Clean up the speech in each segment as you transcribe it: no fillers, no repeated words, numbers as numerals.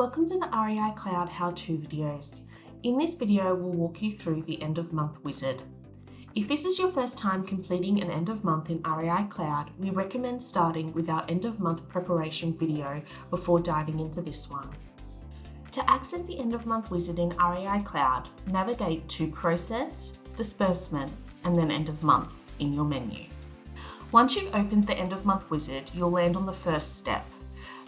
Welcome to the REI Cloud how-to videos. In this video, we'll walk you through the end of month wizard. If this is your first time completing an end of month in REI Cloud, we recommend starting with our end of month preparation video before diving into this one. To access the end of month wizard in REI Cloud, navigate to Process, Disbursement, and then End of Month in your menu. Once you've opened the end of month wizard, you'll land on the first step.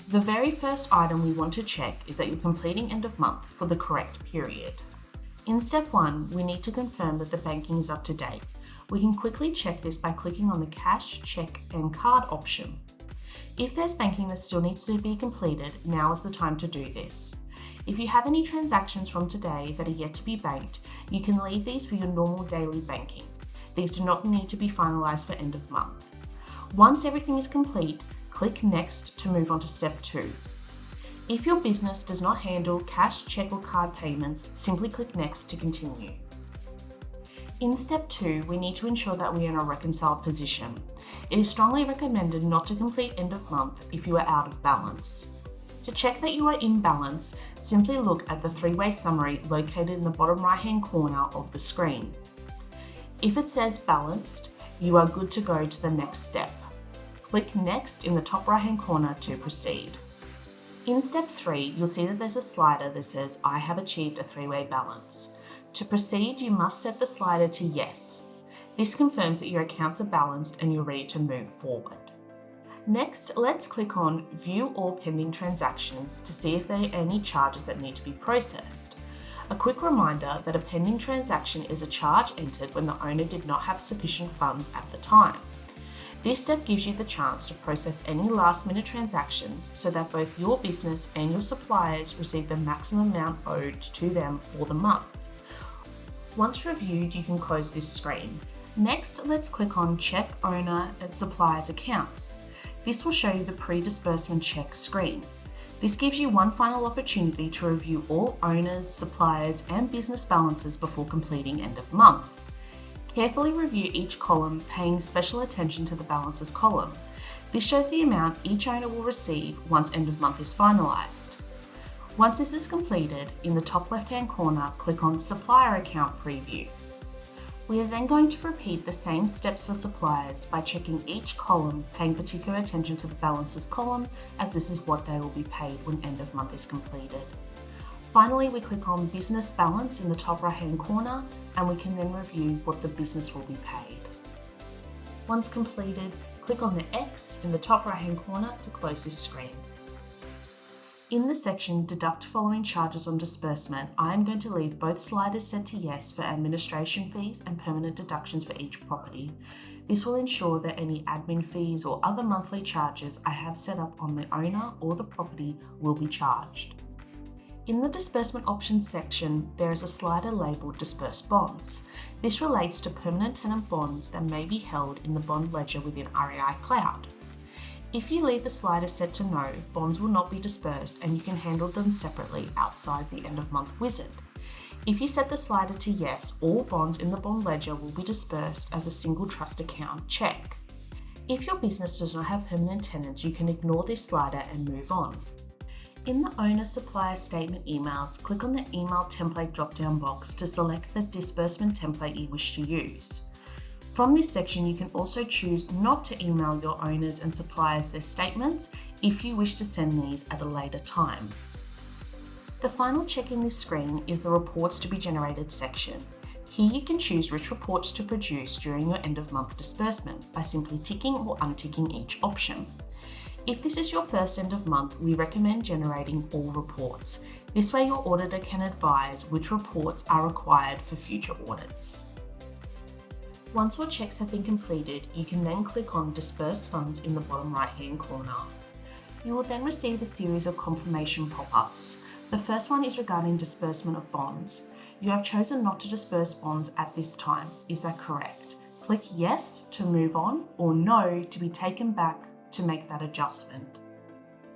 The very first item we want to check is that you're completing end of month for the correct period. In step 1, we need to confirm that the banking is up to date. We can quickly check this by clicking on the cash, check, and card option. If there's banking that still needs to be completed, now is the time to do this. If you have any transactions from today that are yet to be banked, you can leave these for your normal daily banking. These do not need to be finalised for end of month. Once everything is complete, click Next to move on to step 2. If your business does not handle cash, check, or card payments, simply click Next to continue. In step 2, we need to ensure that we are in a reconciled position. It is strongly recommended not to complete end of month if you are out of balance. To check that you are in balance, simply look at the three-way summary located in the bottom right-hand corner of the screen. If it says balanced, you are good to go to the next step. Click Next in the top right-hand corner to proceed. In step 3, you'll see that there's a slider that says I have achieved a three-way balance. To proceed, you must set the slider to Yes. This confirms that your accounts are balanced and you're ready to move forward. Next, let's click on View All Pending Transactions to see if there are any charges that need to be processed. A quick reminder that a pending transaction is a charge entered when the owner did not have sufficient funds at the time. This step gives you the chance to process any last-minute transactions so that both your business and your suppliers receive the maximum amount owed to them for the month. Once reviewed, you can close this screen. Next, let's click on Check Owner and Suppliers Accounts. This will show you the pre-disbursement check screen. This gives you one final opportunity to review all owners, suppliers, and business balances before completing end of month. Carefully review each column, paying special attention to the balances column. This shows the amount each owner will receive once end of month is finalised. Once this is completed, in the top left-hand corner, click on Supplier Account Preview. We are then going to repeat the same steps for suppliers by checking each column, paying particular attention to the balances column, as this is what they will be paid when end of month is completed. Finally, we click on Business Balance in the top right-hand corner, and we can then review what the business will be paid. Once completed, click on the X in the top right-hand corner to close this screen. In the section Deduct Following Charges on Disbursement, I am going to leave both sliders set to Yes for administration fees and permanent deductions for each property. This will ensure that any admin fees or other monthly charges I have set up on the owner or the property will be charged. In the Disbursement Options section, there is a slider labelled Disperse Bonds. This relates to permanent tenant bonds that may be held in the bond ledger within REI Cloud. If you leave the slider set to No, bonds will not be dispersed and you can handle them separately outside the end of month wizard. If you set the slider to Yes, all bonds in the bond ledger will be dispersed as a single trust account check. If your business does not have permanent tenants, you can ignore this slider and move on. In the Owner Supplier Statement emails, click on the Email Template drop-down box to select the disbursement template you wish to use. From this section, you can also choose not to email your owners and suppliers their statements if you wish to send these at a later time. The final check in this screen is the Reports to be Generated section. Here you can choose which reports to produce during your end of month disbursement by simply ticking or unticking each option. If this is your first end of month, we recommend generating all reports. This way your auditor can advise which reports are required for future audits. Once your checks have been completed, you can then click on Disperse Funds in the bottom right-hand corner. You will then receive a series of confirmation pop-ups. The first one is regarding disbursement of bonds. You have chosen not to disperse bonds at this time. Is that correct? Click Yes to move on or No to be taken back to make that adjustment.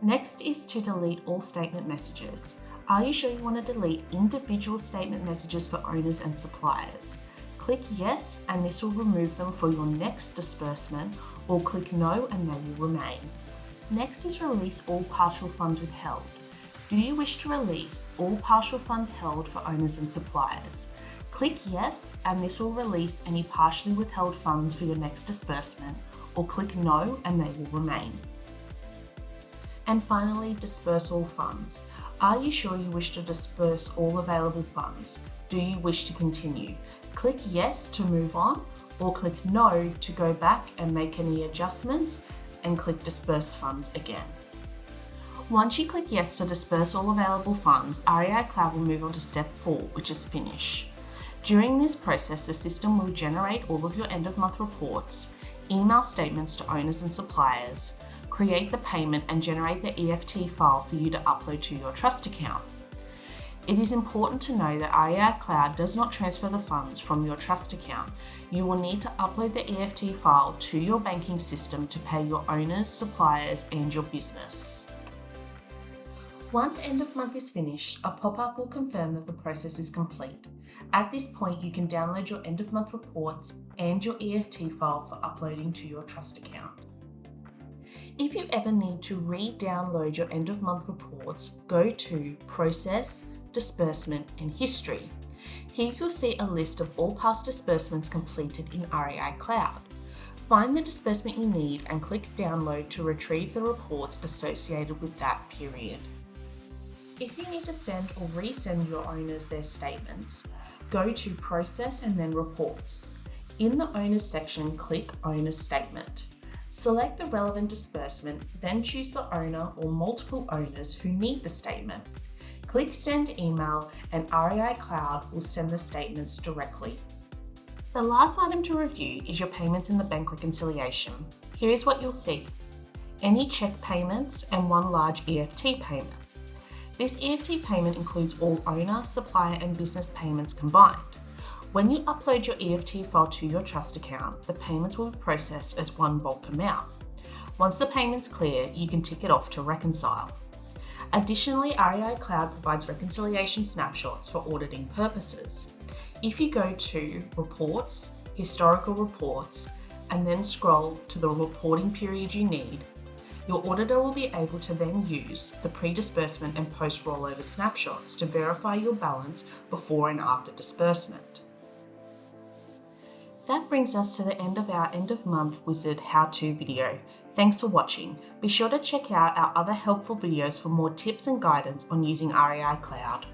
Next is to delete all statement messages. Are you sure you want to delete individual statement messages for owners and suppliers? Click Yes and this will remove them for your next disbursement, or click No and they will remain. Next is Release all partial funds withheld. Do you wish to release all partial funds held for owners and suppliers? Click Yes, and this will release any partially withheld funds for your next disbursement, or click No and they will remain. And finally, disperse all funds. Are you sure you wish to disperse all available funds? Do you wish to continue? Click Yes to move on, or click No to go back and make any adjustments, and click Disperse Funds again. Once you click Yes to disperse all available funds, REI Cloud will move on to step 4, which is Finish. During this process, the system will generate all of your end-of-month reports, email statements to owners and suppliers, create the payment and generate the EFT file for you to upload to your trust account. It is important to know that REI Cloud does not transfer the funds from your trust account. You will need to upload the EFT file to your banking system to pay your owners, suppliers, and your business. Once end of month is finished, a pop-up will confirm that the process is complete. At this point, you can download your end of month reports and your EFT file for uploading to your trust account. If you ever need to re-download your end of month reports, go to Process, Disbursement and History. Here you'll see a list of all past disbursements completed in REI Cloud. Find the disbursement you need and click Download to retrieve the reports associated with that period. If you need to send or resend your owners their statements, go to Process and then Reports. In the Owners section, click Owner's Statement. Select the relevant disbursement, then choose the owner or multiple owners who need the statement. Click Send Email and REI Cloud will send the statements directly. The last item to review is your payments in the bank reconciliation. Here is what you'll see: any check payments and one large EFT payment. This EFT payment includes all owner, supplier and business payments combined. When you upload your EFT file to your trust account, the payments will be processed as one bulk amount. Once the payment's clear, you can tick it off to reconcile. Additionally, REI Cloud provides reconciliation snapshots for auditing purposes. If you go to Reports, Historical Reports, and then scroll to the reporting period you need, your auditor will be able to then use the pre-disbursement and post-rollover snapshots to verify your balance before and after disbursement. That brings us to the end of our end of month wizard how-to video. Thanks for watching. Be sure to check out our other helpful videos for more tips and guidance on using REI Cloud.